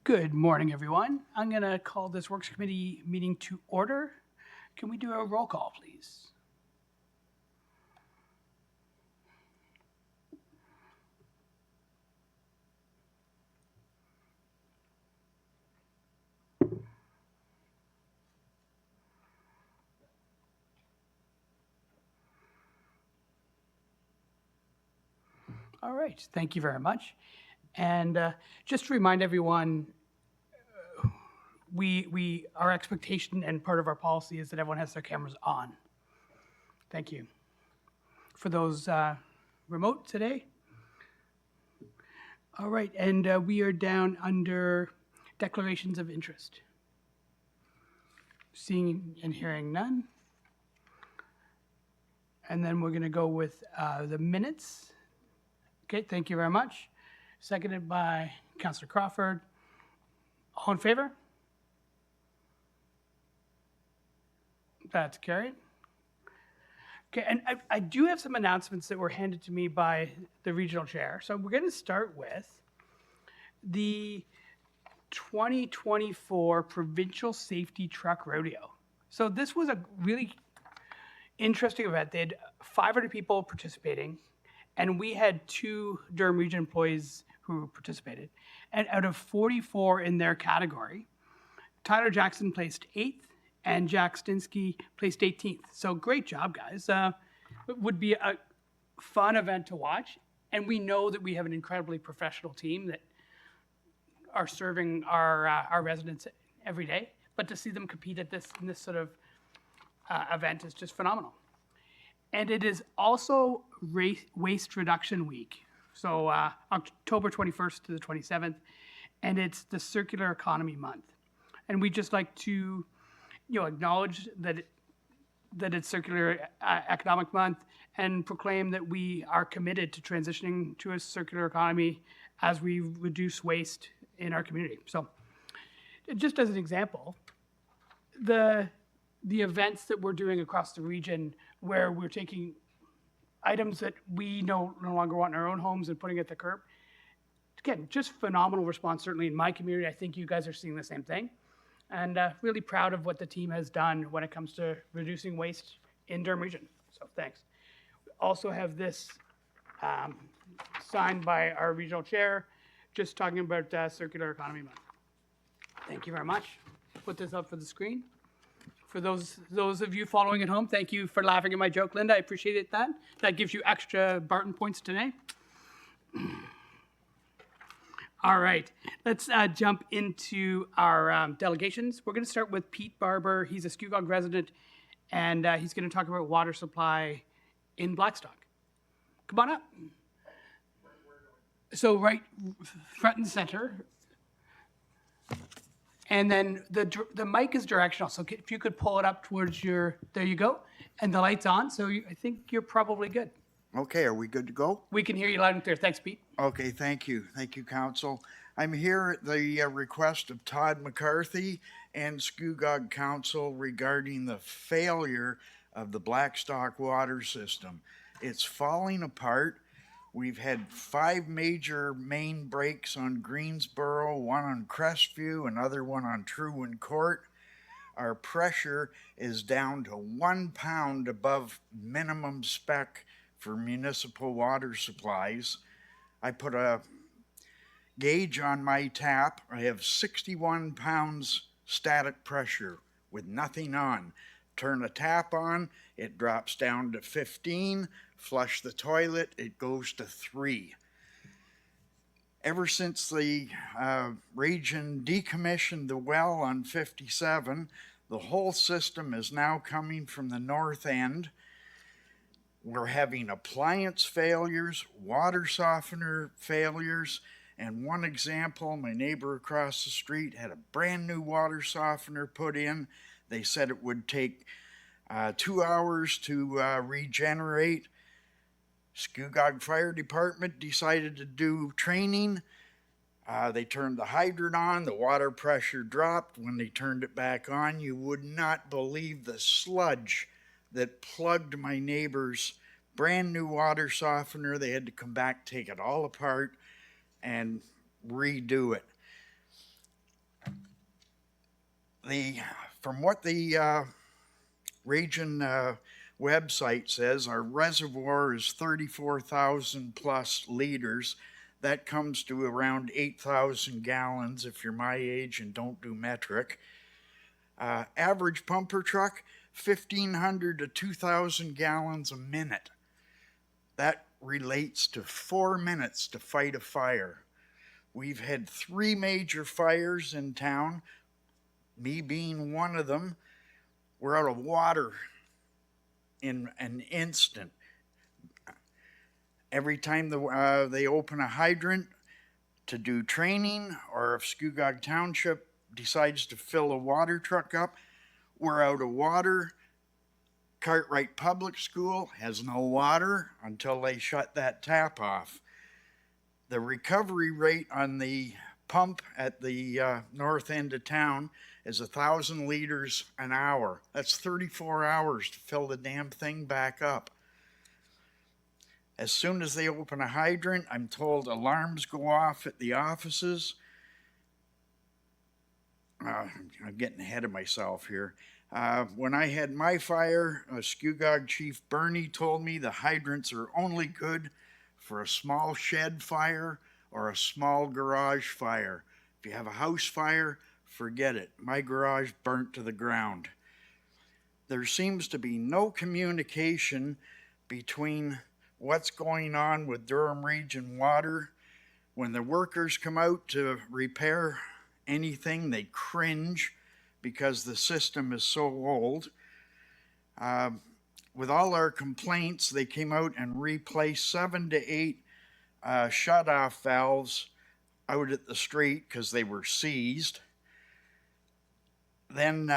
Good morning, everyone. I'm going to call this Works Committee meeting to order. Can we do a roll call, please? All right, thank you very much. And just to remind everyone, our expectation and part of our policy is that everyone has their cameras on. Thank you. For those remote today. All right, and we are down under declarations of interest. Seeing and hearing none. And then we're going to go with the minutes. Okay, thank you very much. Seconded by Councillor Crawford. All in favor? That's carried. Okay, and I do have some announcements that were handed to me by the regional chair. So we're going to start with the 2024 Provincial Safety Truck Rodeo. So this was a really interesting event. They had 500 people participating, and we had 2 Durham Region employees who participated. And out of 44 in their category, Tyler Jackson placed 8th, and Jack Stinsky placed 18th. So great job, guys. It would be a fun event to watch, and we know that we have an incredibly professional team that are serving our residents every day. But to see them compete at in this sort of event is just phenomenal. And it is also Waste Reduction Week, so October 21st to the 27th, and it's the Circular Economy Month. And we just like to acknowledge that it's Circular Economic Month and proclaim that we are committed to transitioning to a circular economy as we reduce waste in our community. So just as an example, the events that we're doing across the region where we're taking items that we no longer want in our own homes and putting at the curb, again, just phenomenal response, certainly in my community. I think you guys are seeing the same thing. And really proud of what the team has done when it comes to reducing waste in Durham Region. So thanks. We also have this signed by our regional chair, just talking about Circular Economy Month. Thank you very much. Put this up for the screen. For those of you following at home, thank you for laughing at my joke, Linda. I appreciate that. That gives you extra Barton points today. All right, let's jump into our delegations. We're going to start with Pete Barber. He's a Scugog resident, and he's going to talk about water supply in Blackstock. Come on up. So right front and center. And then the mic is directional, so if you could pull it up towards there you go. And the light's on, so I think you're probably good. Okay, are we good to go? We can hear you loud and clear. Thanks, Pete. Okay, thank you. Thank you, Council. I'm here at the request of Todd McCarthy and Scugog Council regarding the failure of the Blackstock water system. It's falling apart. We've had 5 major main breaks on Greensboro, one on Crestview, another one on Truwin Court. Our pressure is down to 1 pound above minimum spec for municipal water supplies. I put a gauge on my tap. I have 61 pounds static pressure with nothing on. Turn the tap on, it drops down to 15. Flush the toilet, it goes to 3. Ever since the region decommissioned the well on 57, the whole system is now coming from the north end. We're having appliance failures, water softener failures, and one example, my neighbor across the street had a brand new water softener put in. They said it would take 2 hours to regenerate. Scugog Fire Department decided to do training. They turned the hydrant on, the water pressure dropped. When they turned it back on, you would not believe the sludge that plugged my neighbor's brand new water softener. They had to come back, take it all apart, and redo it. From what the region website says, our reservoir is 34,000 plus liters. That comes to around 8,000 gallons if you're my age and don't do metric. Average pumper truck, 1,500 to 2,000 gallons a minute. That relates to 4 minutes to fight a fire. We've had 3 major fires in town, me being one of them. We're out of water in an instant. Every time they open a hydrant to do training, or if Scugog Township decides to fill a water truck up, we're out of water. Cartwright Public School has no water until they shut that tap off. The recovery rate on the pump at the north end of town is 1,000 liters an hour. That's 34 hours to fill the damn thing back up. As soon as they open a hydrant, I'm told alarms go off at the offices. I'm getting ahead of myself here. When I had my fire, Scugog Chief Bernie told me the hydrants are only good for a small shed fire or a small garage fire. If you have a house fire, forget it. My garage burnt to the ground. There seems to be no communication between what's going on with Durham Region Water. When the workers come out to repair anything, they cringe because the system is so old. With all our complaints, they came out and replaced 7 to 8 shut-off valves out at the street because they were seized. Then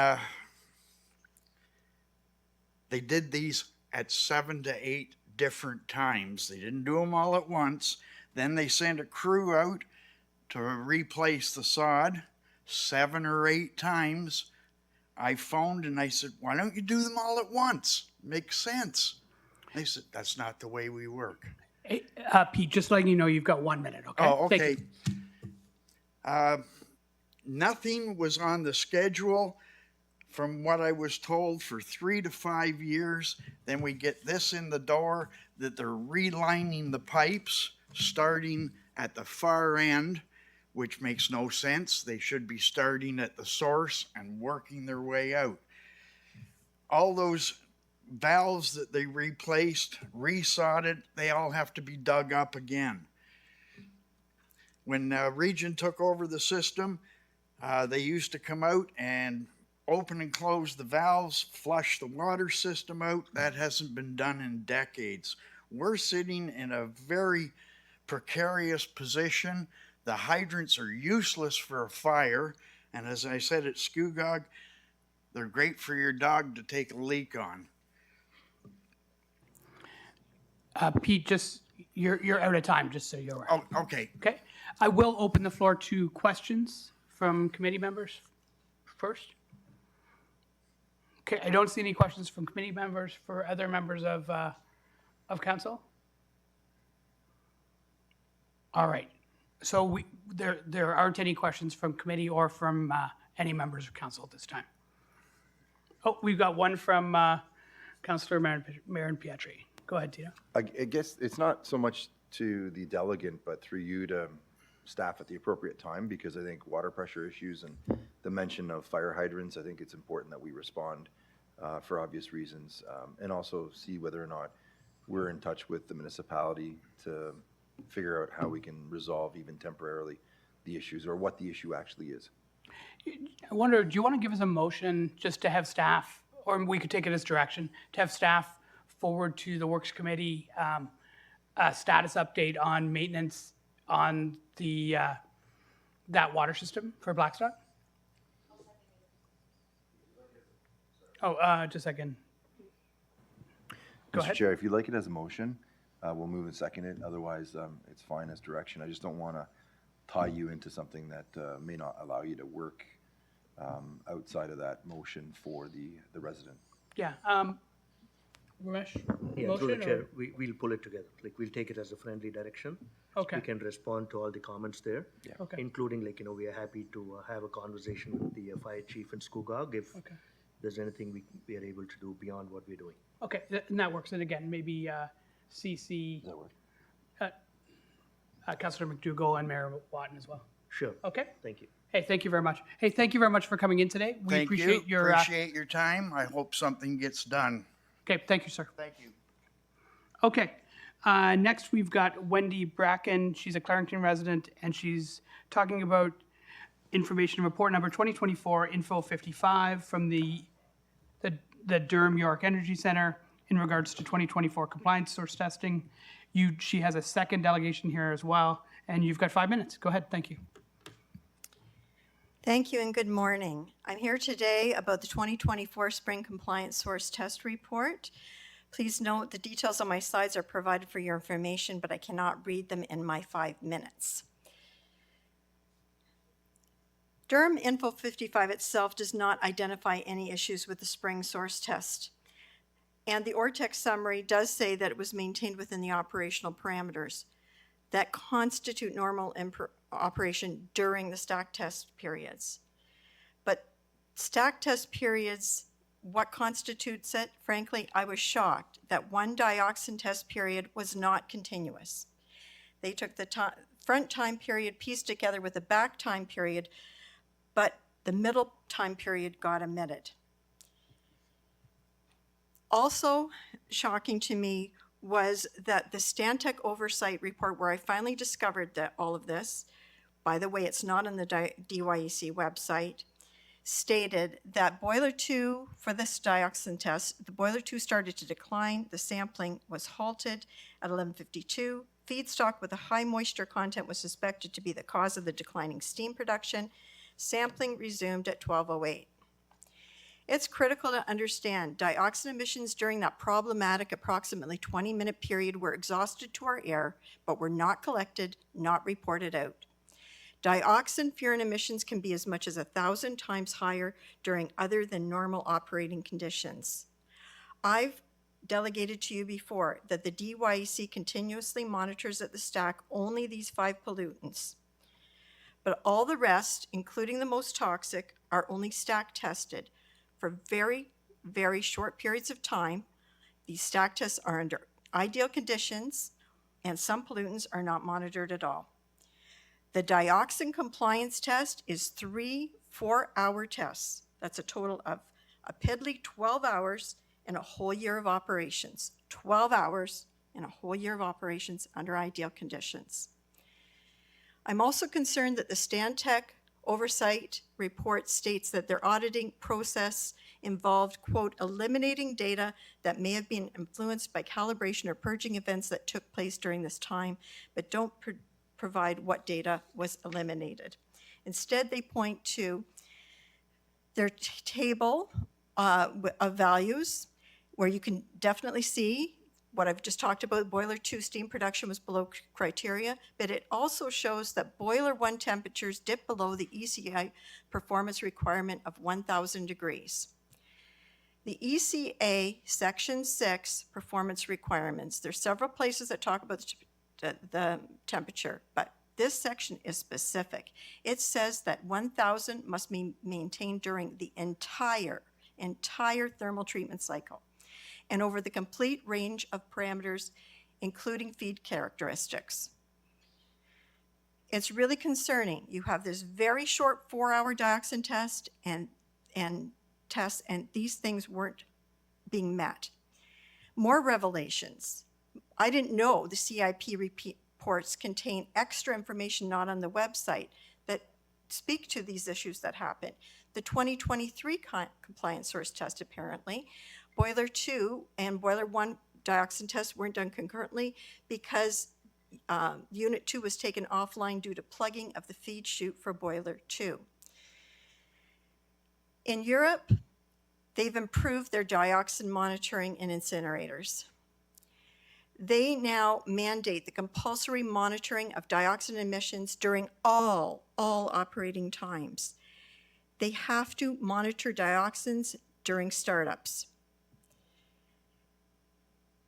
they did these at 7 to 8 different times. They didn't do them all at once. Then they sent a crew out to replace the sod 7 or 8 times. I phoned and I said, why don't you do them all at once? Makes sense. They said, that's not the way we work. Hey, Pete, just letting you know you've got 1 minute, okay? Oh, Thank okay. you. Nothing was on the schedule from what I was told for 3 to 5 years. Then we get this in the door that they're relining the pipes starting at the far end, which makes no sense. They should be starting at the source and working their way out. All those valves that they replaced, resodded, they all have to be dug up again. When Region took over the system, they used to come out and open and close the valves, flush the water system out. That hasn't been done in decades. We're sitting in a very precarious position. The hydrants are useless for a fire. And as I said at Scugog, they're great for your dog to take a leak on. Pete, just you're out of time, just so you're aware. Oh, okay. Okay. I will open the floor to questions from committee members first. Okay, I don't see any questions from committee members for other members of council. All right. So there aren't any questions from committee or from any members of council at this time. Oh, we've got one from Councillor Marin Pietri. Go ahead, Tito. I guess it's not so much to the delegate, but through you to staff at the appropriate time, because I think water pressure issues and the mention of fire hydrants, I think it's important that we respond for obvious reasons, and also see whether or not we're in touch with the municipality to figure out how we can resolve even temporarily the issues or what the issue actually is. I wonder, do you want to give us a motion just to have staff, or we could take it as direction, to have staff forward to the Works Committee a status update on maintenance on the that water system for Blackstock? Oh, just a second. Go Mr. ahead. Chair, if you'd like it as a motion, we'll move and second it. Otherwise, it's fine as direction. I just don't want to tie you into something that may not allow you to work outside of that motion for the resident. Yeah. Ramesh, Yeah, through the motion chair, or? we'll pull it together. Like, we'll take it as a friendly direction. Okay. We can respond to all the comments there. Okay. Including, like, we are happy to have a conversation with the fire chief and Skugog if Okay. there's anything we are able to do beyond what we're doing. Okay, and that works. And again, maybe CC Councilor McDougall and Mayor Watton as well. Sure. Okay. Thank you. Hey, thank you very much. Hey, thank you very much for coming in today. We Thank appreciate you. your. Appreciate your time. I hope something gets done. Okay, thank you, sir. Thank you. Okay. Next, we've got Wendy Bracken. She's a Clarington resident, and she's talking about information report number 2024 Info 55 from the Durham York Energy Center in regards to 2024 compliance source testing. She has a second delegation here as well, and you've got 5 minutes. Go ahead. Thank you. Thank you and good morning. I'm here today about the 2024 Spring Compliance Source Test Report. Please note the details on my slides are provided for your information, but I cannot read them in my 5 minutes. Durham Info 55 itself does not identify any issues with the spring source test. And the ORTEC summary does say that it was maintained within the operational parameters that constitute normal operation during the stack test periods. But stack test periods, what constitutes it? Frankly, I was shocked that one dioxin test period was not continuous. They took the front time period pieced together with the back time period, but the middle time period got omitted. Also shocking to me was that the Stantec oversight report, where I finally discovered that all of this, by the way, it's not on the DYEC website, stated that boiler 2 for this dioxin test, the boiler 2 started to decline, the sampling was halted at 11:52, feedstock with a high moisture content was suspected to be the cause of the declining steam production, sampling resumed at 12:08. It's critical to understand dioxin emissions during that problematic approximately 20-minute period were exhausted to our air, but were not collected, not reported out. Dioxin furan emissions can be as much as 1,000 times higher during other than normal operating conditions. I've delegated to you before that the DYEC continuously monitors at the stack only these 5 pollutants. But all the rest, including the most toxic, are only stack tested for very, very short periods of time. These stack tests are under ideal conditions, and some pollutants are not monitored at all. The dioxin compliance test is 3 4-hour tests. That's a total of a piddly 12 hours in a whole year of operations. 12 hours in a whole year of operations under ideal conditions. I'm also concerned that the Stantec oversight report states that their auditing process involved, quote, eliminating data that may have been influenced by calibration or purging events that took place during this time, but don't provide what data was eliminated. Instead, they point to their table of values, where you can definitely see what I've just talked about. Boiler 2 steam production was below criteria, but it also shows that boiler 1 temperatures dip below the ECA performance requirement of 1,000 degrees. The ECA Section 6 performance requirements, there's several places that talk about the temperature, but this section is specific. It says that 1,000 must be maintained during the entire thermal treatment cycle and over the complete range of parameters, including feed characteristics. It's really concerning. You have this very short 4-hour dioxin test and tests, and these things weren't being met. More revelations. I didn't know the CIP reports contain extra information not on the website that speak to these issues that happen. The 2023 compliance source test, apparently, boiler 2 and boiler 1 dioxin tests weren't done concurrently because unit 2 was taken offline due to plugging of the feed chute for boiler 2. In Europe, they've improved their dioxin monitoring in incinerators. They now mandate the compulsory monitoring of dioxin emissions during all operating times. They have to monitor dioxins during startups.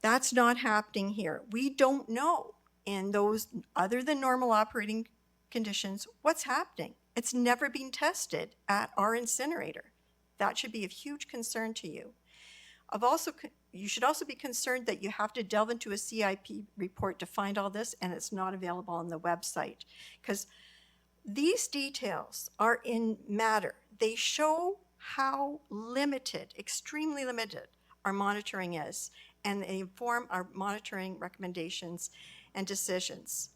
That's not happening here. We don't know in those other than normal operating conditions what's happening. It's never been tested at our incinerator. That should be of huge concern to you. You should also be concerned that you have to delve into a CIP report to find all this, and it's not available on the website. Because these details are in matter. They show how limited, extremely limited, our monitoring is, and they inform our monitoring recommendations and decisions.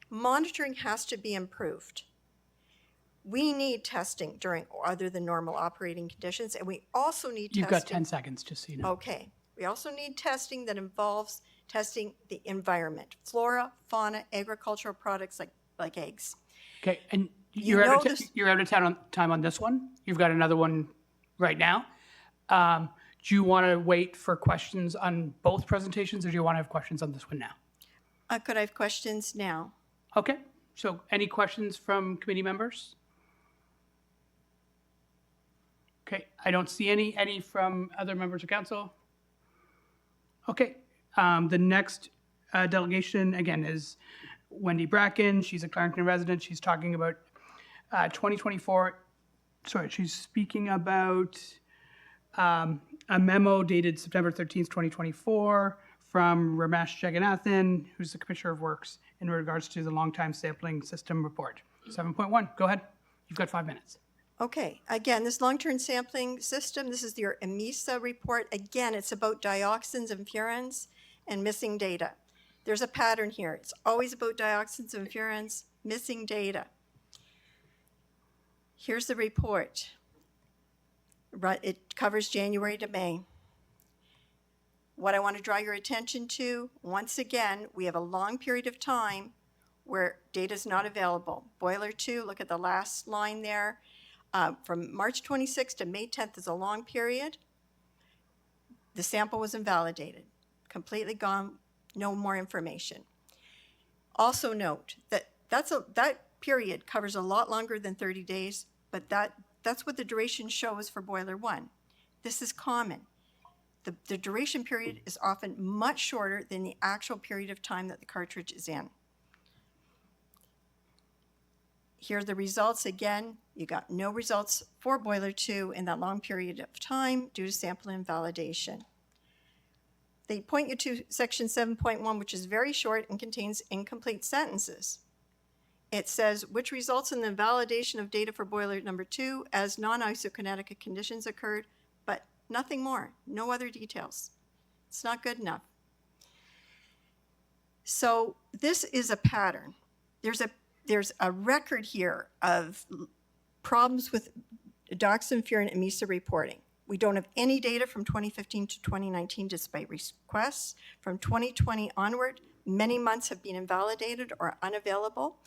Monitoring has to be improved. We need testing during other than normal operating conditions, and we also need You've testing. got 10 seconds, just so you know. Okay. We also need testing that involves testing the environment, flora, fauna, agricultural products like eggs. Okay, and You you're know out of this- you're out of time on this one. You've got another one right now. Do you want to wait for questions on both presentations, or do you want to have questions on this one now? Could I have questions now? Okay, so any questions from committee members? Okay, I don't see any from other members of council. Okay, the next delegation, again, is Wendy Bracken. She's a Clarington resident. She's talking about 2024, sorry, she's speaking about a memo dated September 13th, 2024 from Ramesh Jagannathan, who's the Commissioner of Works, in regards to the long-time sampling system report. 7.1, go ahead. You've got 5 minutes. Okay, again, this long-term sampling system, this is your EMISA report. Again, it's about dioxins and furans and missing data. There's a pattern here. It's always about dioxins and furans, missing data. Here's the report. It covers January to May. What I want to draw your attention to, once again, we have a long period of time where data is not available. Boiler 2, look at the last line there. From March 26th to May 10th is a long period. The sample was invalidated, completely gone, no more information. Also note that that period covers a lot longer than 30 days, but that's what the duration shows for boiler 1. This is common. The duration period is often much shorter than the actual period of time that the cartridge is in. Here are the results again. You got no results for boiler 2 in that long period of time due to sample invalidation. They point you to section 7.1, which is very short and contains incomplete sentences. It says, which results in the validation of data for boiler number 2 as non-isokinetic conditions occurred, but nothing more, no other details. It's not good enough. So this is a pattern. There's a record here of problems with dioxin, furan, and MESA reporting. We don't have any data from 2015 to 2019 despite requests. From 2020 onward, many months have been invalidated or unavailable.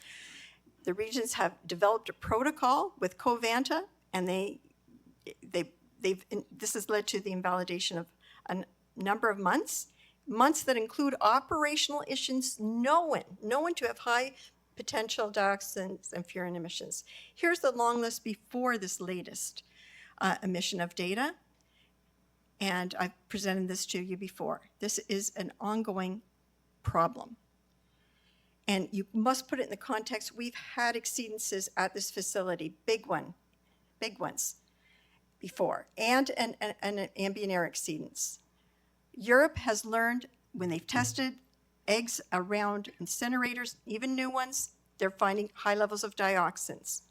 The regions have developed a protocol with Covanta, and this has led to the invalidation of a number of months that include operational issues known to have high potential dioxins and furan emissions. Here's the long list before this latest emission of data, and I've presented this to you before. This is an ongoing problem. And you must put it in the context, we've had exceedances at this facility, big ones before, and an ambient air exceedance. Europe has learned when they've tested eggs around incinerators, even new ones, they're finding high levels of dioxins.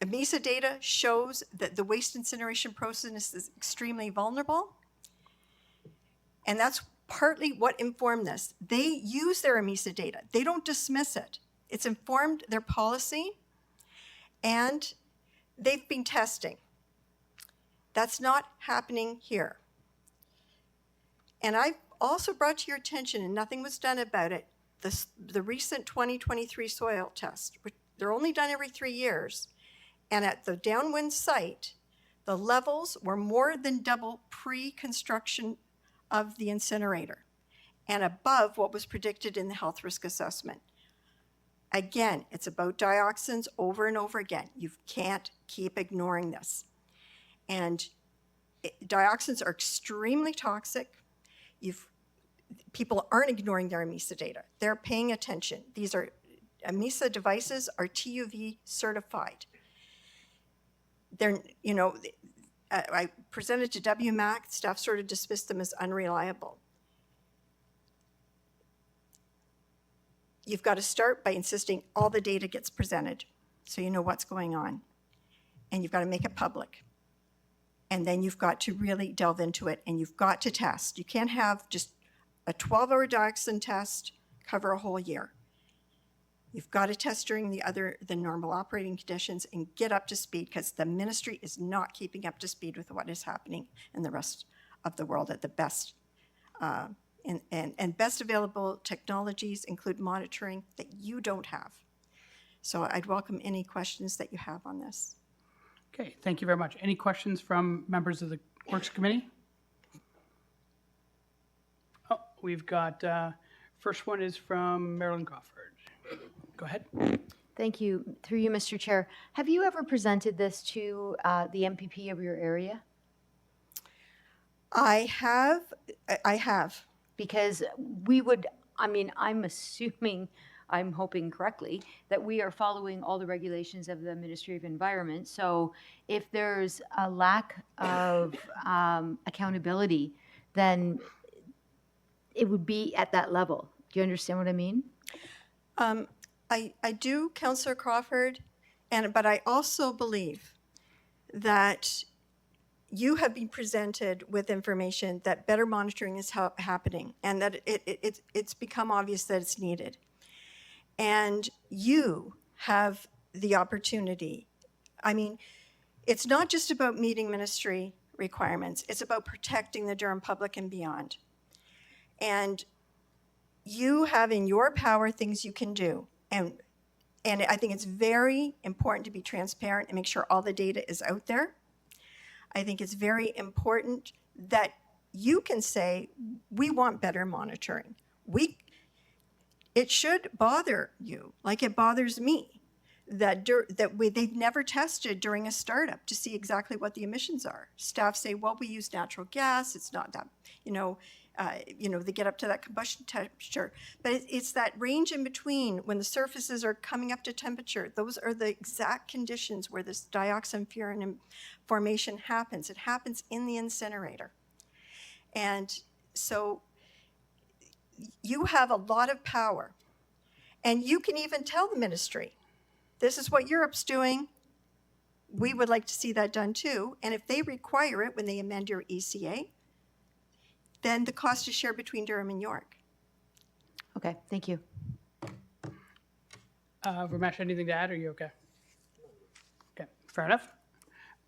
EMISA data shows that the waste incineration process is extremely vulnerable, and that's partly what informed this. They use their EMISA data. They don't dismiss it. It's informed their policy, and they've been testing. That's not happening here. And I've also brought to your attention, and nothing was done about it, the recent 2023 soil test. They're only done every 3 years. And at the downwind site, the levels were more than double pre-construction of the incinerator and above what was predicted in the health risk assessment. Again, it's about dioxins over and over again. You can't keep ignoring this. And dioxins are extremely toxic. people aren't ignoring their AMESA data. They're paying attention. These are AMESA devices are TUV certified. They're, you know, I presented to WMAC, staff sort of dismissed them as unreliable. You've got to start by insisting all the data gets presented so you know what's going on. And you've got to make it public. And then you've got to really delve into it, and you've got to test. You can't have just a 12-hour dioxin test cover a whole year. You've got to test during the normal operating conditions and get up to speed, because the ministry is not keeping up to speed with what is happening in the rest of the world at the best. And best available technologies include monitoring that you don't have. So I'd welcome any questions that you have on this. Okay, thank you very much. Any questions from members of the Works Committee? Oh, we've got, first one is from Marilyn Crawford. Go ahead. Thank you. Through you, Mr. Chair. Have you ever presented this to the MPP of your area? I have. Because we would, I mean, I'm assuming, I'm hoping correctly, that we are following all the regulations of the Ministry of Environment. So if there's a lack of accountability, then it would be at that level. Do you understand what I mean? I do, Councillor Crawford, but I also believe that you have been presented with information that better monitoring is happening, and that it's become obvious that it's needed. And you have the opportunity. I mean, it's not just about meeting ministry requirements, it's about protecting the Durham public and beyond. And you have in your power things you can do. And I think it's very important to be transparent and make sure all the data is out there. I think it's very important that you can say, we want better monitoring. It should bother you, like it bothers me, that they've never tested during a startup to see exactly what the emissions are. Staff say, well, we use natural gas, it's not that, they get up to that combustion temperature. But it's that range in between when the surfaces are coming up to temperature. Those are the exact conditions where this dioxin furan formation happens. It happens in the incinerator. And so you have a lot of power. And you can even tell the ministry, this is what Europe's doing. We would like to see that done too. And if they require it when they amend your ECA, then the cost is shared between Durham and York. Okay, thank you. Ramesh, anything to add? Are you okay? Okay, fair enough.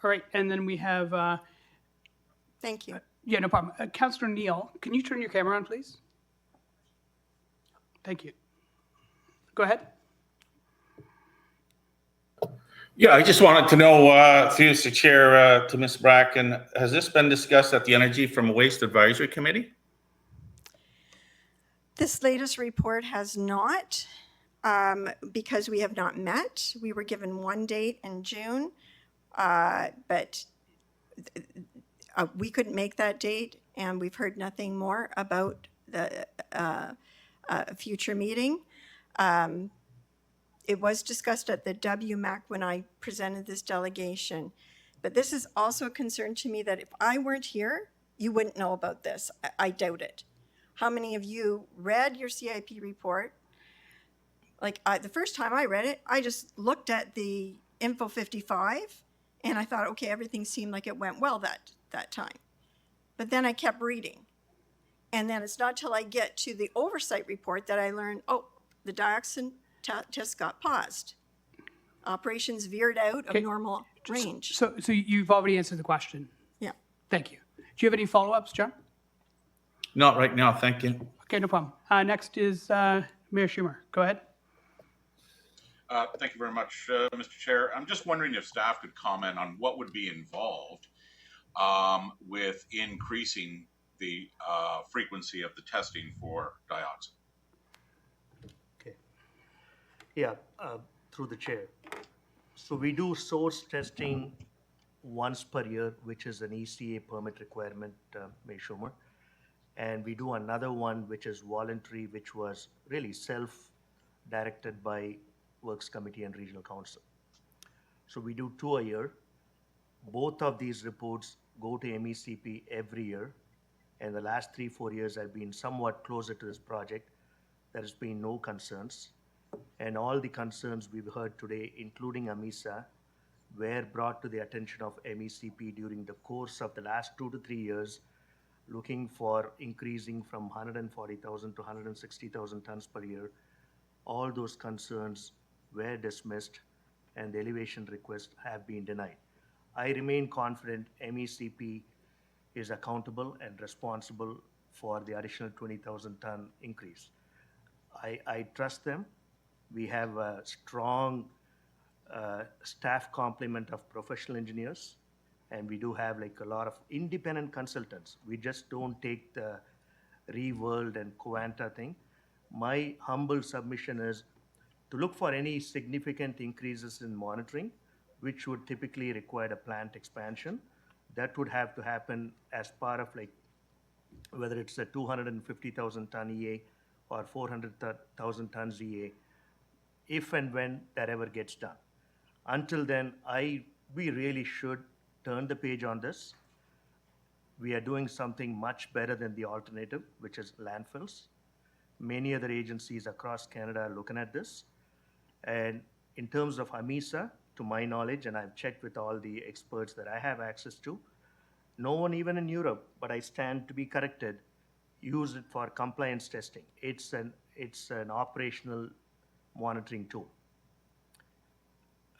All right, and then we have, Thank you. yeah, no problem. Councillor Neal, can you turn your camera on, please? Thank you. Go ahead. Yeah, I just wanted to know, through Mr. Chair, to Ms. Bracken, has this been discussed at the Energy from Waste Advisory Committee? This latest report has not, because we have not met. We were given one date in June, but we couldn't make that date, and we've heard nothing more about the future meeting. It was discussed at the WMAC when I presented this delegation, but this is also a concern to me that if I weren't here, you wouldn't know about this. I doubt it. How many of you read your CIP report? Like the first time I read it, I just looked at the Info 55 and I thought, okay, everything seemed like it went well that time. But then I kept reading. And then it's not till I get to the oversight report that I learned, oh, the dioxin test got paused. Operations veered out of normal range. So you've already answered the question. Yeah. Thank you. Do you have any follow-ups, John? Not right now, thank you. Okay, no problem. Next is Mayor Schumer. Go ahead. Thank you very much, Mr. Chair. I'm just wondering if staff could comment on what would be involved with increasing the frequency of the testing for dioxin. Okay. Yeah, through the chair. So we do source testing once per year, which is an ECA permit requirement, Mayor Schumer. And we do another one which is voluntary, which was really self-directed by Works Committee and Regional Council. So we do 2 a year. Both of these reports go to MECP every year. And the last 3-4 years I've been somewhat closer to this project. There has been no concerns. And all the concerns we've heard today, including AMISA, were brought to the attention of MECP during the course of the last 2 to 3 years, looking for increasing from 140,000 to 160,000 tons per year. All those concerns were dismissed and the elevation requests have been denied. I remain confident MECP is accountable and responsible for the additional 20,000 ton increase. I trust them. We have a strong staff complement of professional engineers, and we do have like a lot of independent consultants. We just don't take the ReWorld and Covanta thing. My humble submission is to look for any significant increases in monitoring, which would typically require a plant expansion. That would have to happen as part of like, whether it's a 250,000 ton EA or 400,000 tons EA, if and when that ever gets done. Until then, we really should turn the page on this. We are doing something much better than the alternative, which is landfills. Many other agencies across Canada are looking at this. And in terms of AMISA, to my knowledge, and I've checked with all the experts that I have access to, no one even in Europe, but I stand to be corrected, use it for compliance testing. It's an operational monitoring tool.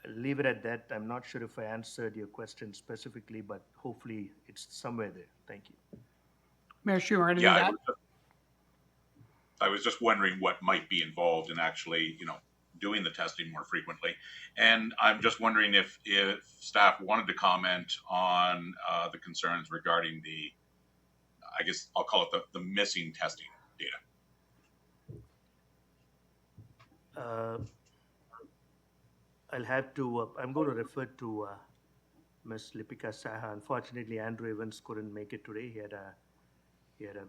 I'll leave it at that. I'm not sure if I answered your question specifically, but hopefully it's somewhere there. Thank you. Mayor Schumer, anything Yeah, to add? I was just wondering what might be involved in actually, doing the testing more frequently. And I'm just wondering if staff wanted to comment on the concerns regarding I guess I'll call it the missing testing data. I'll have to, I'm going to refer to Ms. Lipika Saha. Unfortunately, Andrew Evans couldn't make it today. He had an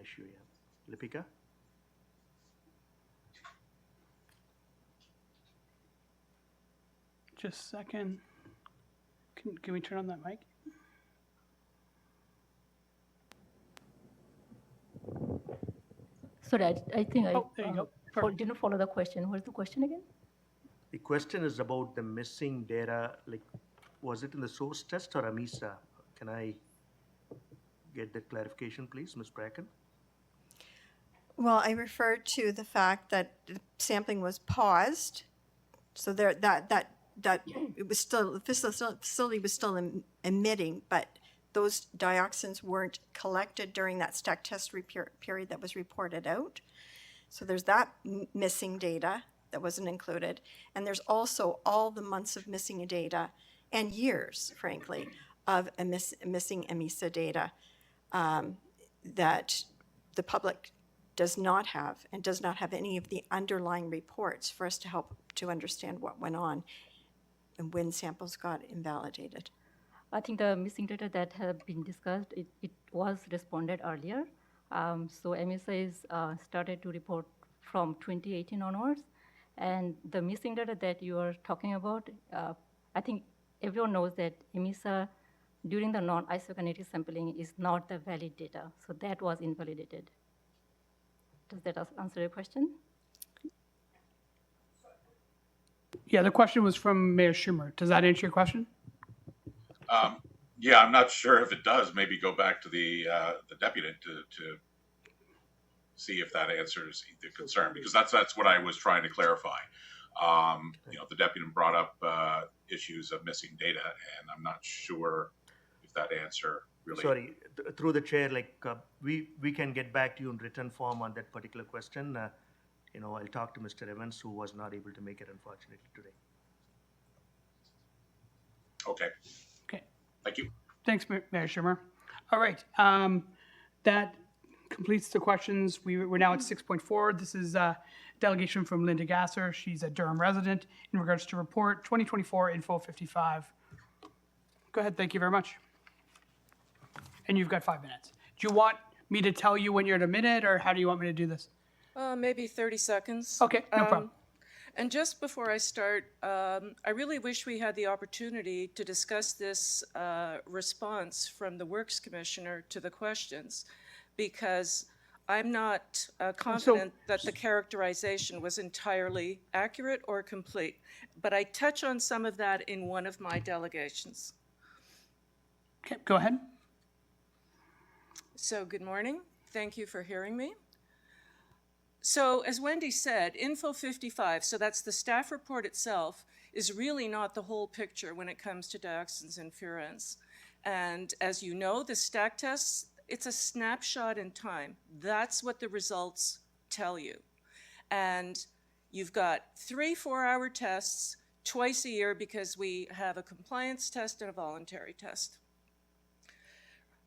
issue here. Lipika? Just a second. Can we turn on that mic? Sorry, I think Oh, there you go. Perfect. didn't follow the question. What's the question again? The question is about the missing data, like, was it in the source test or AMISA? Can I get that clarification, please, Ms. Bracken? Well, I referred to the fact that the sampling was paused, so there that it was still, the facility was still emitting, but those dioxins weren't collected during that stack test period that was reported out. So there's that missing data that wasn't included, and there's also all the months of missing data and years, frankly, of missing AMISA data that the public does not have, and does not have any of the underlying reports for us to help to understand what went on and when samples got invalidated. I think the missing data that have been discussed, it was responded earlier. So MSA is started to report from 2018 onwards. And the missing data that you are talking about, I think everyone knows that EMISA during the non-isokinetic sampling is not the valid data. So that was invalidated. Does that answer your question? Yeah, the question was from Mayor Schumer. Does that answer your question? Yeah, I'm not sure if it does. Maybe go back to the deputy to see if that answers the concern, because that's what I was trying to clarify. The deputy brought up issues of missing data, and I'm not sure if that answer really. Sorry, through the chair, we can get back to you in written form on that particular question. I'll talk to Mr. Evans, who was not able to make it, unfortunately, today. Okay. Okay. Thank you. Thanks, Mayor Schumer. All right. That completes the questions. We're now at 6.4. This is a delegation from Linda Gasser. She's a Durham resident in regards to report 2024 Info 55. Go ahead. Thank you very much. And you've got 5 minutes. Do you want me to tell you when you're at a minute, or how do you want me to do this? Maybe 30 seconds. Okay, no problem. And just before I start, I really wish we had the opportunity to discuss this response from the Works Commissioner to the questions, because I'm not confident that the characterization was entirely accurate or complete. But I touch on some of that in one of my delegations. Okay, go ahead. So, good morning. Thank you for hearing me. So, as Wendy said, Info 55, so that's the staff report itself, is really not the whole picture when it comes to dioxins and furans. And as you know, the stack tests, it's a snapshot in time. That's what the results tell you. And you've got 3 4-hour tests twice a year because we have a compliance test and a voluntary test.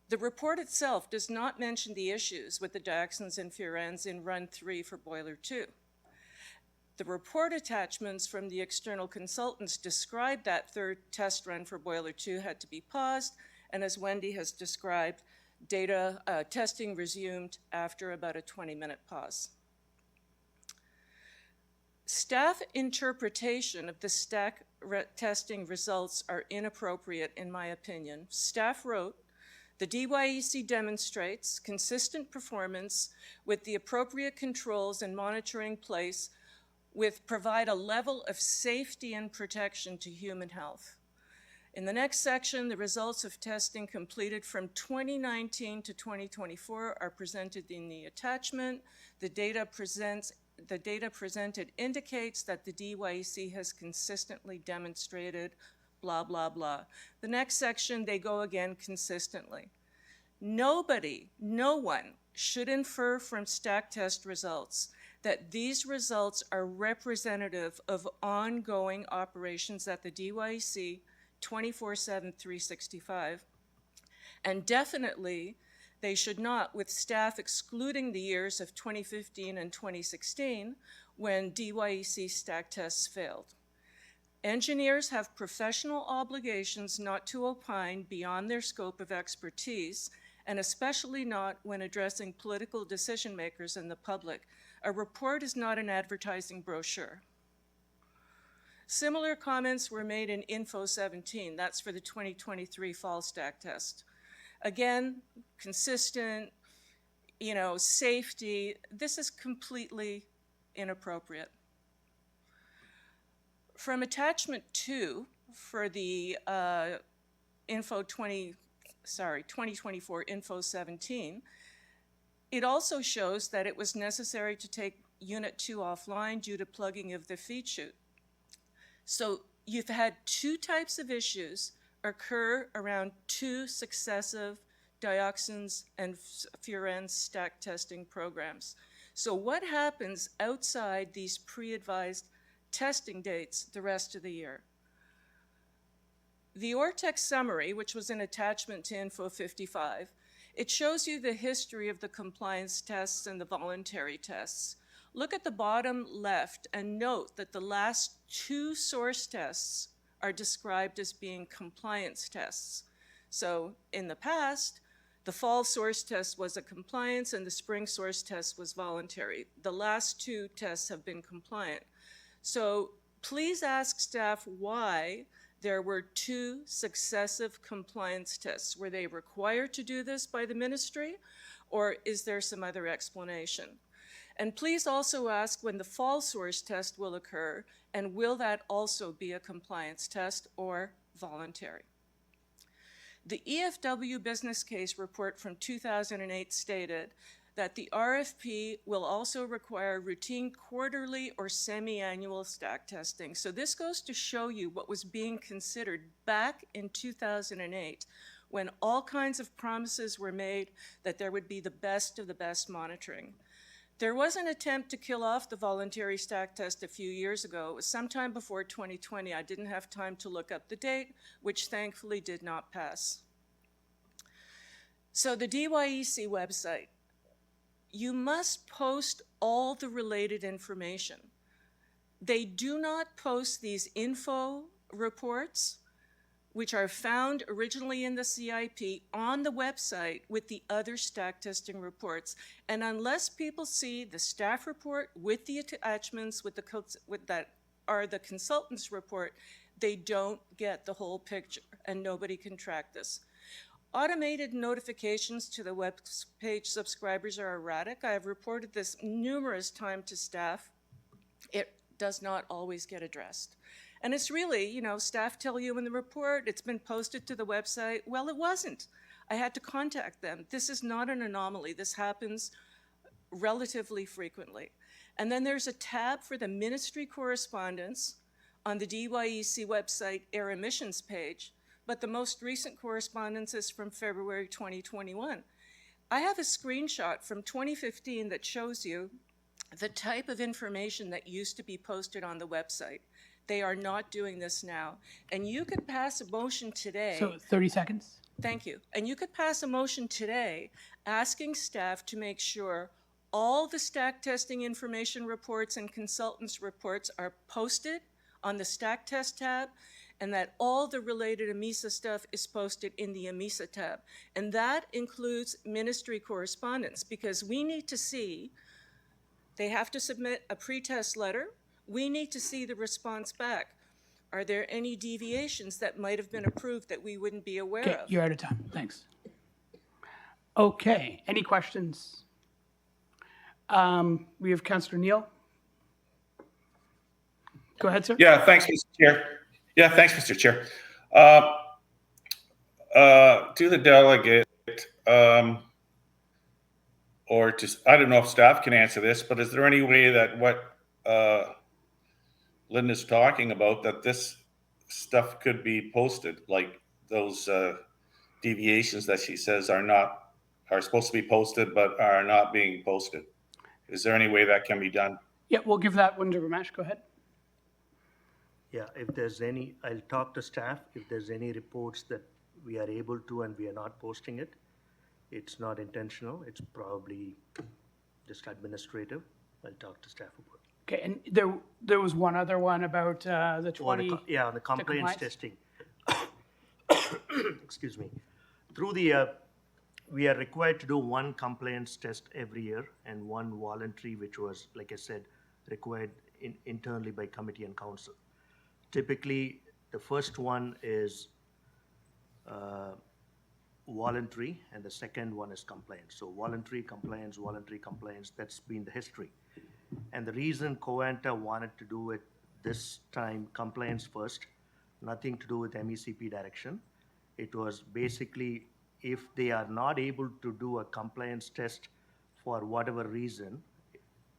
The report itself does not mention the issues with the dioxins and furans in Run 3 for Boiler 2. The report attachments from the external consultants describe that third test run for Boiler 2 had to be paused, and as Wendy has described, testing resumed after about a 20-minute pause. Staff interpretation of the stack testing results are inappropriate, in my opinion. Staff wrote, "The DYEC demonstrates consistent performance with the appropriate controls and monitoring place provide a level of safety and protection to human health." In the next section, the results of testing completed from 2019 to 2024 are presented in the attachment. The data presented indicates that the DYEC has consistently demonstrated blah, blah, blah. The next section, they go again consistently. Nobody, no one should infer from stack test results that these results are representative of ongoing operations at the DYEC 24/7, 365. And definitely, they should not, with staff excluding the years of 2015 and 2016 when DYEC stack tests failed. Engineers have professional obligations not to opine beyond their scope of expertise, and especially not when addressing political decision makers and the public. A report is not an advertising brochure. Similar comments were made in Info 17, that's for the 2023 fall stack test. Again, consistent, safety, this is completely inappropriate. From attachment 2 for the 2024 Info 17, it also shows that it was necessary to take Unit 2 offline due to plugging of the feed chute. So you've had 2 types of issues occur around 2 successive dioxins and furans stack testing programs. So what happens outside these pre-advised testing dates the rest of the year? The ORTEC summary, which was an attachment to Info 55, it shows you the history of the compliance tests and the voluntary tests. Look at the bottom left and note that the last 2 source tests are described as being compliance tests. So in the past, the fall source test was a compliance and the spring source test was voluntary. The last 2 tests have been compliant. So please ask staff why there were 2 successive compliance tests. Were they required to do this by the ministry, or is there some other explanation? And please also ask when the fall source test will occur, and will that also be a compliance test or voluntary? The EFW business case report from 2008 stated that the RFP will also require routine quarterly or semi-annual stack testing. So this goes to show you what was being considered back in 2008 when all kinds of promises were made that there would be the best of the best monitoring. There was an attempt to kill off the voluntary stack test a few years ago. It was sometime before 2020. I didn't have time to look up the date, which thankfully did not pass. So the DYEC website, you must post all the related information. They do not post these info reports which are found originally in the CIP on the website with the other stack testing reports. And unless people see the staff report with the attachments that are the consultant's report, they don't get the whole picture, and nobody can track this. Automated notifications to the web page subscribers are erratic. I have reported this numerous times to staff. It does not always get addressed. And it's really, staff tell you in the report, it's been posted to the website. Well, it wasn't. I had to contact them. This is not an anomaly. This happens relatively frequently. And then there's a tab for the ministry correspondence on the DYEC website air emissions page, but the most recent correspondence is from February 2021. I have a screenshot from 2015 that shows you the type of information that used to be posted on the website. They are not doing this now. And you could pass a motion today. So 30 seconds. Thank you. And you could pass a motion today asking staff to make sure all the stack testing information reports and consultants reports are posted on the stack test tab, and that all the related AMISA stuff is posted in the AMISA tab. And that includes ministry correspondence, because we need to see, they have to submit a pre-test letter. We need to see the response back. Are there any deviations that might have been approved that we wouldn't be aware Okay, of? you're out of time. Thanks. Okay, any questions? We have Councillor Neal. Go ahead, sir. Yeah, thanks, Mr. Chair. To the delegate, or to, I don't know if staff can answer this, but is there any way that what Linda's talking about, that this stuff could be posted, like those deviations that she says are supposed to be posted but are not being posted? Is there any way that can be done? Yeah, we'll give that one to Ramesh. Go ahead. Yeah, if there's any, I'll talk to staff. If there's any reports that we are able to and we are not posting it, it's not intentional. It's probably just administrative. I'll talk to staff about it. Okay, and there was one other one about the 20. Yeah, on the compliance compliance? testing. Excuse me. Through the, we are required to do one compliance test every year and one voluntary, which was, like I said, required internally by committee and council. Typically, the first one is voluntary, and the second one is compliance. So voluntary compliance, that's been the history. And the reason Covanta wanted to do it this time, compliance first, nothing to do with MECP direction. It was basically, if they are not able to do a compliance test for whatever reason,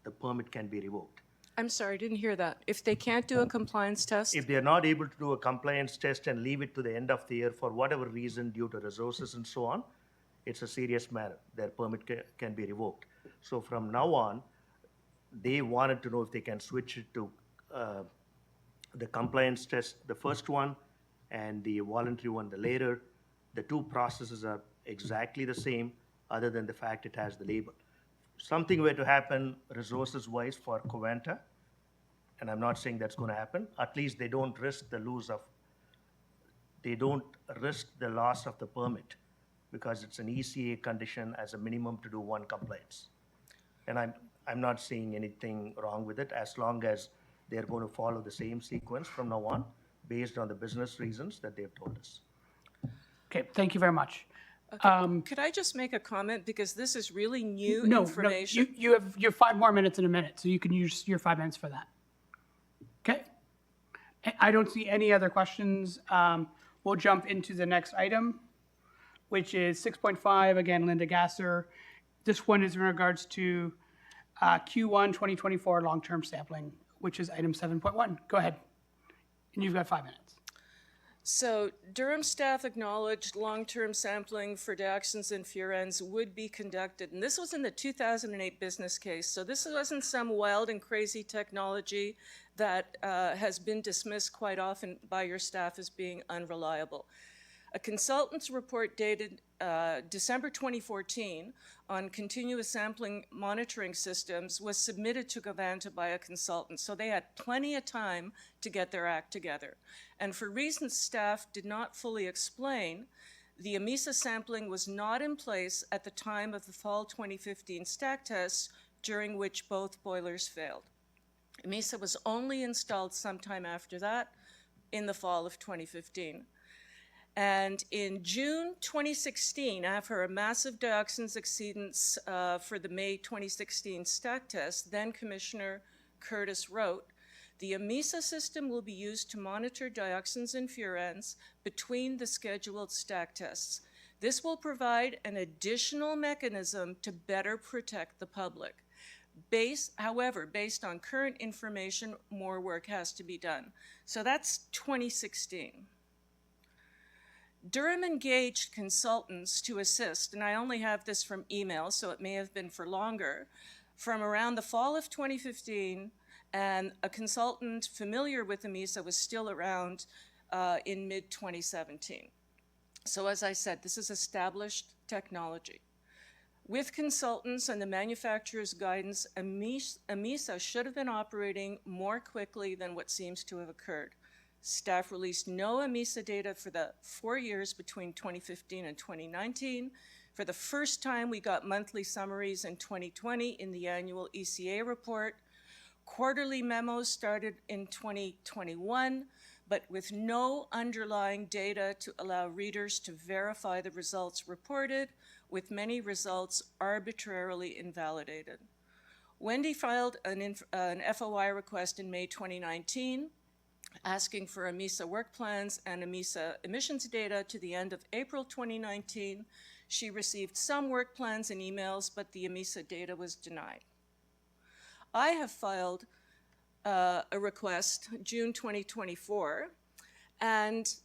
the permit can be revoked. I'm sorry, I didn't hear that. If they can't do a compliance test? If they're not able to do a compliance test and leave it to the end of the year for whatever reason due to resources and so on, it's a serious matter. Their permit can be revoked. So from now on, they wanted to know if they can switch it to the compliance test, the first one, and the voluntary one, the later. The two processes are exactly the same, other than the fact it has the label. Something were to happen resources-wise for Covanta, and I'm not saying that's going to happen, at least they don't risk the loss of the permit, because it's an ECA condition as a minimum to do one compliance. And I'm not seeing anything wrong with it, as long as they're going to follow the same sequence from now on, based on the business reasons that they've told us. Okay, thank you very much. Could I just make a comment, because this is really new No, information? you have 5 more minutes in a minute, so you can use your 5 minutes for that. Okay. I don't see any other questions. We'll jump into the next item, which is 6.5, again, Linda Gasser. This one is in regards to Q1 2024 long-term sampling, which is item 7.1. Go ahead. And you've got 5 minutes. So Durham staff acknowledged long-term sampling for dioxins and furans would be conducted. And this was in the 2008 business case. So this wasn't some wild and crazy technology that has been dismissed quite often by your staff as being unreliable. A consultant's report dated December 2014 on continuous sampling monitoring systems was submitted to Covanta by a consultant, so they had plenty of time to get their act together. And for reasons staff did not fully explain, the AMISA sampling was not in place at the time of the fall 2015 stack tests, during which both boilers failed. AMISA was only installed sometime after that, in the fall of 2015. And in June 2016, after a massive dioxins exceedance for the May 2016 stack test, then Commissioner Curtis wrote, "The AMISA system will be used to monitor dioxins and furans between the scheduled stack tests. This will provide an additional mechanism to better protect the public. However, based on current information, more work has to be done." So that's 2016. Durham engaged consultants to assist, and I only have this from email, so it may have been for longer, from around the fall of 2015, and a consultant familiar with AMISA was still around in mid-2017. So as I said, this is established technology. With consultants and the manufacturer's guidance, AMISA should have been operating more quickly than what seems to have occurred. Staff released no AMISA data for the 4 years between 2015 and 2019. For the first time, we got monthly summaries in 2020 in the annual ECA report. Quarterly memos started in 2021, but with no underlying data to allow readers to verify the results reported, with many results arbitrarily invalidated. Wendy filed an FOI request in May 2019, asking for AMISA work plans and AMISA emissions data to the end of April 2019. She received some work plans and emails, but the AMISA data was denied. I have filed a request June 2024, and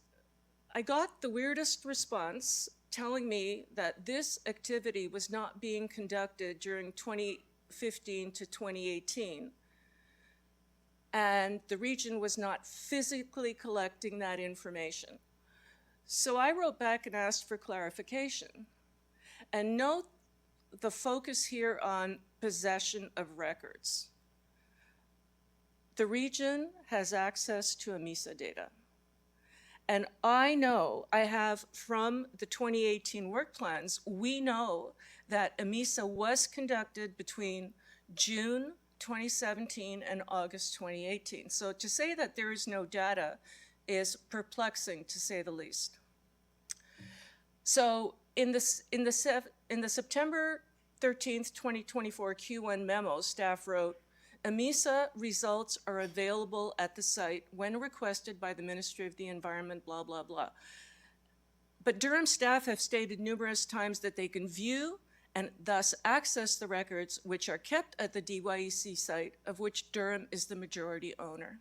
I got the weirdest response telling me that this activity was not being conducted during 2015 to 2018. And the region was not physically collecting that information. So I wrote back and asked for clarification. And note the focus here on possession of records. The region has access to AMISA data. And I know, I have from the 2018 work plans, we know that AMISA was conducted between June 2017 and August 2018. So to say that there is no data is perplexing, to say the least. So in the September 13th, 2024 Q1 memo, staff wrote, "AMISA results are available at the site when requested by the Ministry of the Environment, blah, blah, blah." But Durham staff have stated numerous times that they can view and thus access the records which are kept at the DYEC site, of which Durham is the majority owner.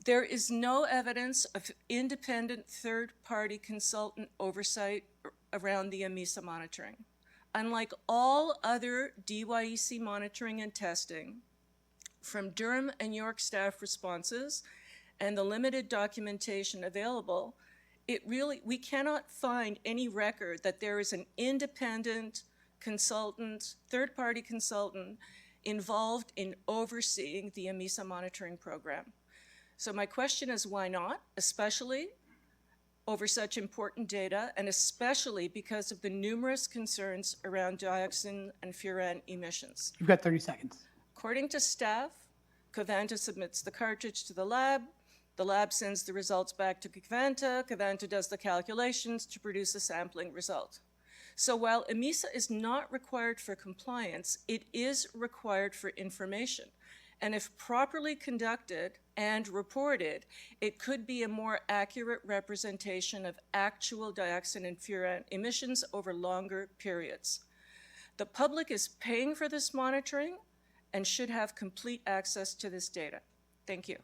There is no evidence of independent third-party consultant oversight around the AMISA monitoring. Unlike all other DYEC monitoring and testing, from Durham and York staff responses and the limited documentation available, we cannot find any record that there is an independent consultant, third-party consultant, involved in overseeing the AMISA monitoring program. So my question is, why not, especially over such important data, and especially because of the numerous concerns around dioxin and furan emissions? You've got 30 seconds. According to staff, Covanta submits the cartridge to the lab sends the results back to Covanta does the calculations to produce a sampling result. So while AMISA is not required for compliance, it is required for information. And if properly conducted and reported, it could be a more accurate representation of actual dioxin and furan emissions over longer periods. The public is paying for this monitoring and should have complete access to this data. Thank you.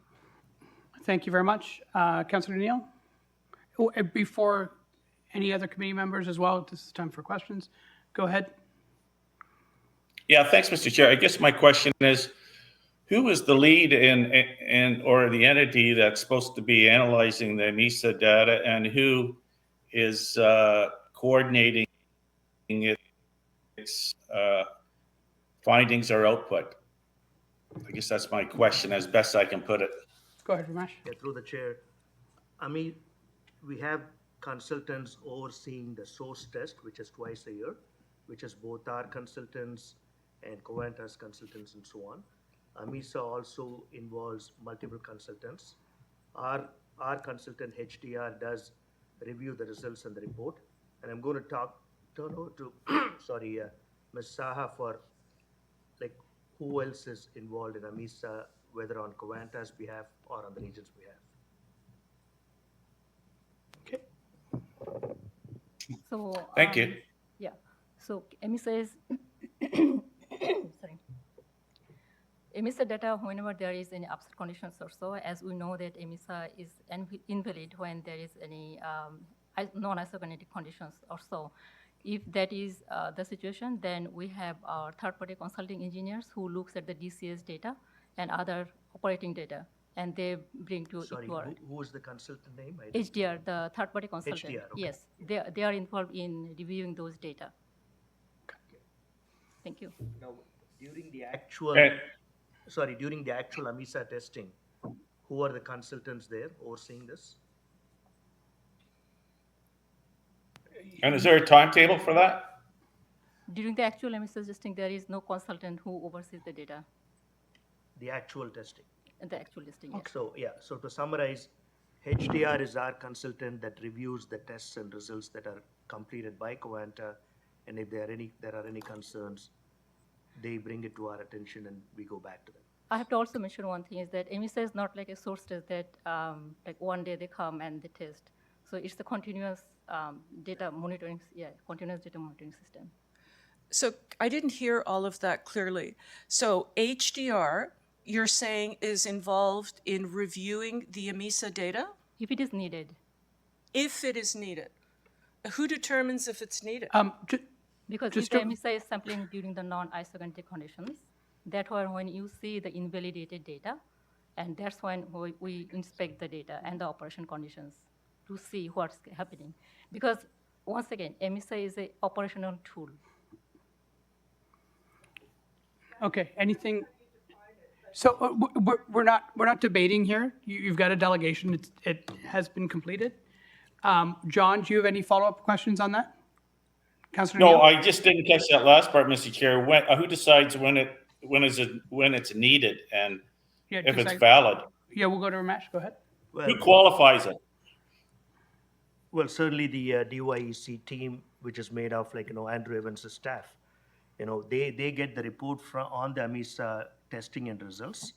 Thank you very much. Councilor Neal? Oh, and before any other committee members as well, this is time for questions. Go ahead. Yeah, thanks, Mr. Chair. I guess my question is, who is the lead in or the entity that's supposed to be analyzing the MISA data, and who is coordinating its findings or output? I guess that's my question as best I can put it. Go ahead, Ramesh. Yeah, through the chair. I mean, we have consultants overseeing the source test, which is twice a year, which is both our consultants and Covanta's consultants and so on. AMISA also involves multiple consultants. Our consultant HDR does review the results and the report. And I'm going to turn over to, sorry, Ms. Saha for like who else is involved in AMISA, whether on Covanta's behalf or on the region's behalf. Okay. So. Thank you. Yeah, so EMISA is, sorry. EMISA data, whenever there is any upset conditions or so, as we know that EMISA is invalid when there is any non-isokinetic conditions or so. If that is the situation, then we have our third-party consulting engineers who looks at the DCS data and other operating data, and they bring to Sorry, Equar. who is the consultant name? I didn't- HDR, the third-party consultant. HDR, okay. Yes, they are involved in reviewing those data. Thank you. Now, during the actual, Okay. during the actual AMISA testing, who are the consultants there overseeing this? And is there a timetable for that? During the actual EMISA testing, there is no consultant who oversees the data, The actual testing. the actual testing. Yes. So, yeah, so to summarize, HDR is our consultant that reviews the tests and results that are completed by Covanta. And if there are any concerns, they bring it to our attention and we go back to them. I have to also mention one thing is that EMISA is not like a source test that like one day they come and they test. So it's the continuous data monitoring, continuous data monitoring system. So I didn't hear all of that clearly. So HDR, you're saying, is involved in reviewing the AMISA data If it is needed, if it is needed. Who determines if it's needed? because Just if the to- EMISA is sampling during the non-isokinetic conditions, that's when you see the invalidated data, and that's when we inspect the data and the operation conditions to see what's happening. Because once again, EMISA is an operational tool. Okay, anything? So we're not debating here. You've got a delegation. It has been completed. John, do you have any follow-up questions on that? Councilor No, Neal? I just didn't catch that last part, Mr. Chair. When, who decides when it's needed and Yeah, if just it's like- valid? Yeah, we'll go to Ramesh. Go ahead. Who qualifies it? Well, certainly the DYEC team, which is made of Andrew Evans' staff, they get the report on the AMISA testing and results.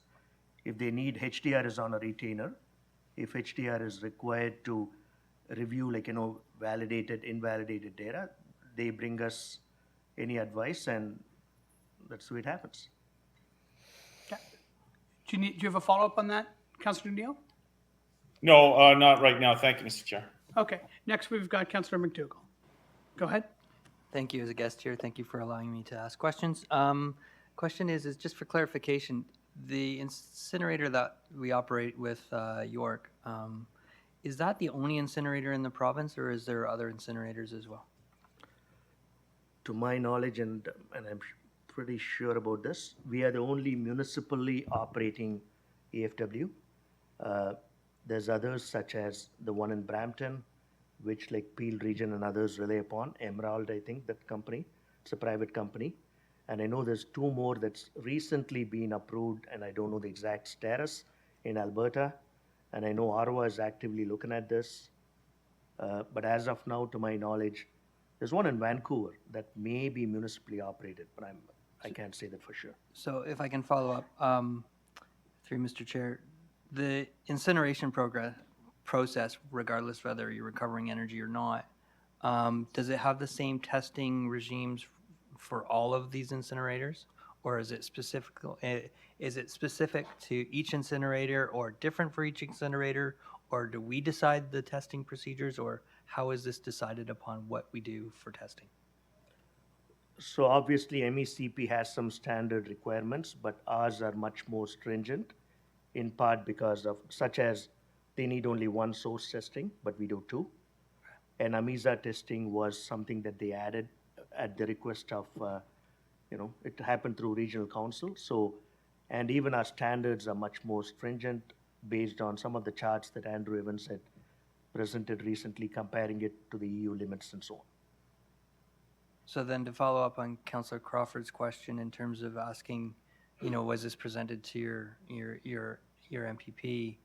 If they need, HDR is on a retainer. If HDR is required to review validated, invalidated data, they bring us any advice and that's the way it happens. Do you have a follow-up on that, Councilor Neal? No, not right now. Thank you, Mr. Chair. Okay, next we've got Councilor McDougall. Go ahead. Thank you as a guest here. Thank you for allowing me to ask questions. Question is just for clarification, the incinerator that we operate with York, is that the only incinerator in the province or is there other incinerators as well? To my knowledge, and I'm pretty sure about this, we are the only municipally operating AFW. There's others such as the one in Brampton, which like Peel Region and others rely upon. Emerald, I think, that company. It's a private company. And I know there's two more that's recently been approved, and I don't know the exact status in Alberta. And I know Ottawa is actively looking at this. But as of now, to my knowledge, there's one in Vancouver that may be municipally operated, but I can't say that for sure. So if I can follow up, through Mr. Chair, the incineration process, regardless whether you're recovering energy or not, does it have the same testing regimes for all of these incinerators? Or is it specific to each incinerator or different for each incinerator? Or do we decide the testing procedures, or how is this decided upon what we do for testing? So obviously, MECP has some standard requirements, but ours are much more stringent, in part because of, such as, they need only one source testing, but we do two. And AMISA testing was something that they added at the request of, it happened through regional council. So, and even our standards are much more stringent based on some of the charts that Andrew Evans had presented recently, comparing it to the EU limits and so on. So then to follow up on Councillor Crawford's question in terms of asking, was this presented to your MPP?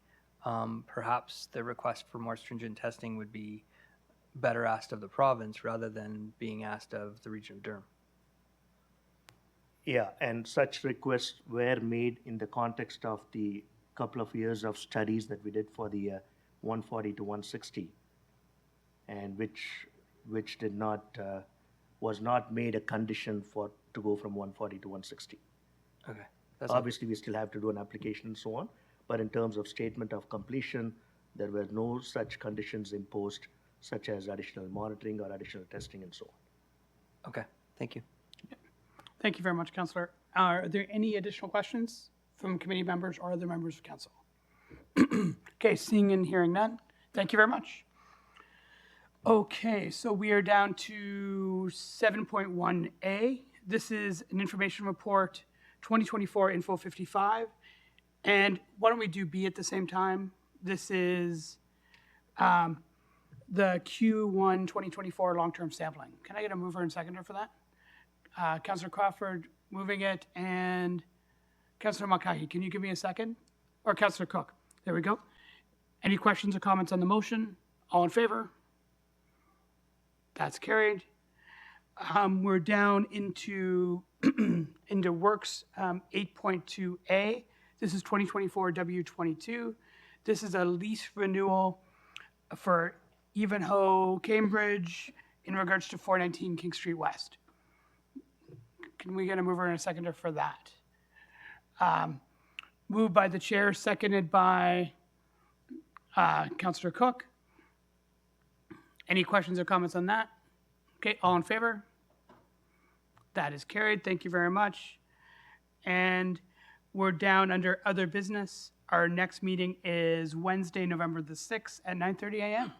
Perhaps the request for more stringent testing would be better asked of the province rather than being asked of the region of Durham. Yeah, and such requests were made in the context of the couple of years of studies that we did for the 140 to 160, and which did not, was not made a condition to go from 140 to 160. Okay. That's all. Obviously, we still have to do an application and so on, but in terms of statement of completion, there were no such conditions imposed, such as additional monitoring or additional testing and so on. Okay, thank you. Thank you very much, Councillor. Are there any additional questions from committee members or other members of council? Okay, seeing and hearing none. Thank you very much. Okay, so we are down to 7.1A. This is an information report, 2024 Info 55. And why don't we do B at the same time? This is the Q1 2024 long-term sampling. Can I get a mover and seconder for that? Councillor Crawford moving it, and Councillor Mulcahy, can you give me a second? Or Councillor Cook? There we go. Any questions or comments on the motion? All in favor? That's carried. We're down into into works 8.2A. This is 2024 W22. This is a lease renewal for Ivanhoe Cambridge in regards to 419 King Street West. Can we get a mover and a seconder for that? Moved by the chair, seconded by Councillor Cook. Any questions or comments on that? Okay, all in favor? That is carried. Thank you very much. And we're down under other business. Our next meeting is Wednesday, November the 6th at 9:30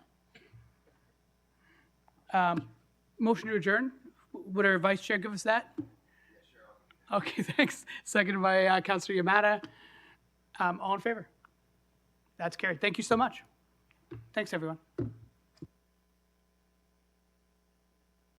a.m. Motion to adjourn. Would our vice chair give us that? Okay, thanks. Seconded by Councillor Yamada. All in favor? That's carried. Thank you so much. Thanks, everyone.